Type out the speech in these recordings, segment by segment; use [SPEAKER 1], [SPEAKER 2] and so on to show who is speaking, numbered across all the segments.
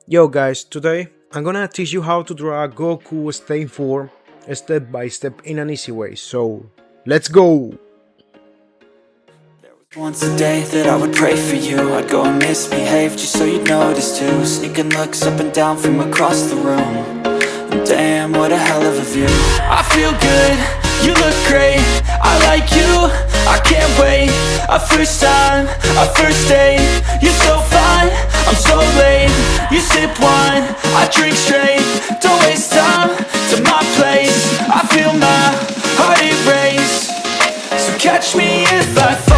[SPEAKER 1] Yo guys, today I'm gonna teach you how to draw a Goku staying form step by step in an easy way, so let's go!
[SPEAKER 2] Once a day that I would pray for you, I'd go and misbehave just so you'd notice too. Sneaking looks up and down from across the room, and damn, what a hell of a view. I feel good, you look great, I like you, I can't wait. A first time, a first date, you're so fine, I'm so late. You sip wine, I drink straight, don't waste time to my place. I feel my heart erase, so catch me if I fall.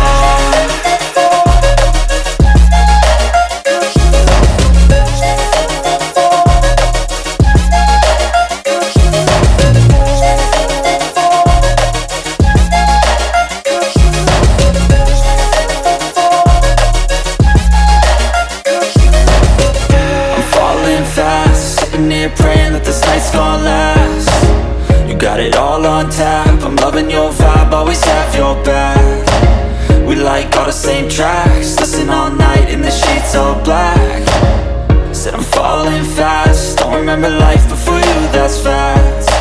[SPEAKER 2] Praying that this night's gonna last. You got it all on tap, I'm loving your vibe, always have your back. We like all the same tracks, listen all night in the sheets all black. Said I'm falling fast, don't remember life before you, that's fact.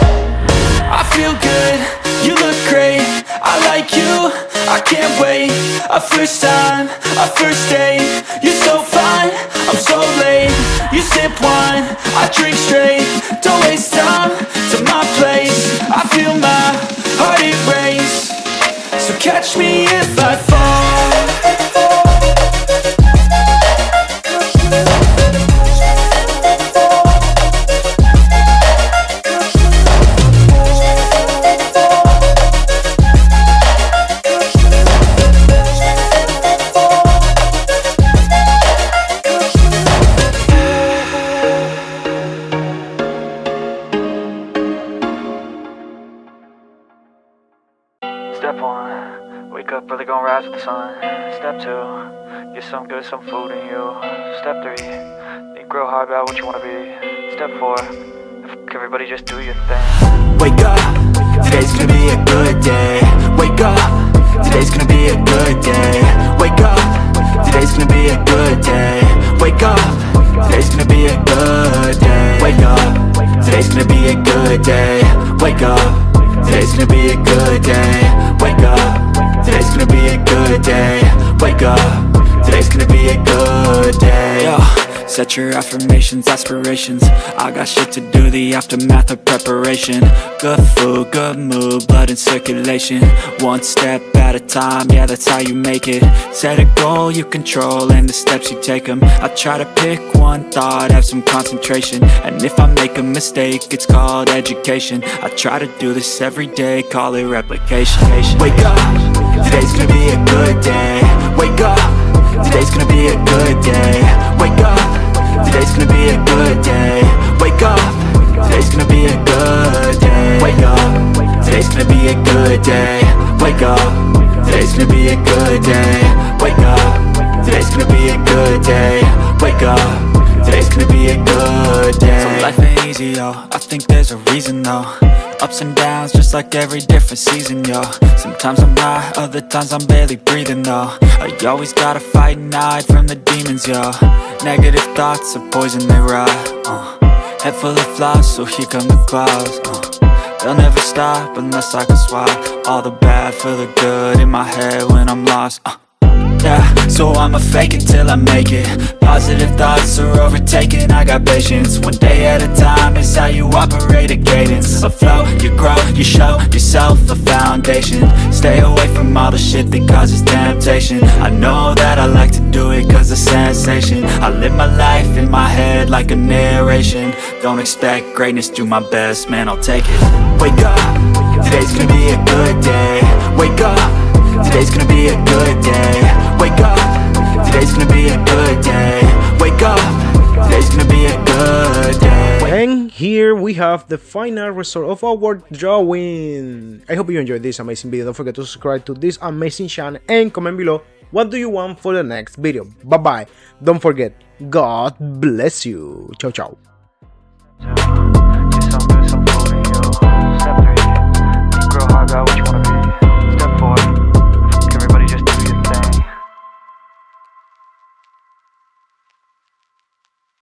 [SPEAKER 2] I feel good, you look great, I like you, I can't wait. A first time, a first date, you're so fine, I'm so late. You sip wine, I drink straight, don't waste time to my place. I feel my heart erase, so catch me if I fall.
[SPEAKER 3] Step 1, wake up early, gonna rise with the sun. Step 2, get some good, some food in you. Step 3, think real hard about what you wanna be. Step 4, everybody just do your thing.
[SPEAKER 2] Wake up, today's gonna be a good day. Wake up, today's gonna be a good day. Wake up, today's gonna be a good day. Wake up, today's gonna be a good day. Wake up, today's gonna be a good day. Wake up, today's gonna be a good day. Wake up, today's gonna be a good day. Wake up, today's gonna be a good day. Yo, set your affirmations, aspirations. I got shit to do, the aftermath of preparation. Good food, good mood, blood in circulation. One step at a time, yeah, that's how you make it. Set a goal you control and the steps you take them. I try to pick one thought, have some concentration. And if I make a mistake, it's called education. I try to do this every day, call it replication. Wake up, today's gonna be a good day. Wake up, today's gonna be a good day. Wake up, today's gonna be a good day. Wake up, today's gonna be a good day. Wake up, today's gonna be a good day. Wake up, today's gonna be a good day. Wake up, today's gonna be a good day. Wake up, today's gonna be a good day. So life ain't easy, yo, I think there's a reason though. Ups and downs, just like every different season, yo. Sometimes I'm high, other times I'm barely breathing, though. I always gotta fight and hide from the demons, yo. Negative thoughts are poison, they rot. Head full of flies, so here come the clouds. They'll never stop unless I can swap all the bad for the good in my head when I'm lost. Yeah, so I'ma fake it till I make it. Positive thoughts are overtaken, I got patience. One day at a time is how you operate a cadence. A flow, you grow, you show yourself a foundation. Stay away from all the shit that causes temptation. I know that I like to do it cause of sensation. I live my life in my head like a narration. Don't expect greatness, do my best, man, I'll take it. Wake up, today's gonna be a good day. Wake up, today's gonna be a good day. Wake up, today's gonna be a good day. Wake up, today's gonna be a good day.
[SPEAKER 1] And here we have the final result of our drawing. I hope you enjoyed this amazing video. Don't forget to subscribe to this amazing channel and comment below what do you want for the next video. Bye bye. Don't forget, God bless you. Ciao ciao.
[SPEAKER 3] Get some good, some food in you. Step 3, think real hard about what you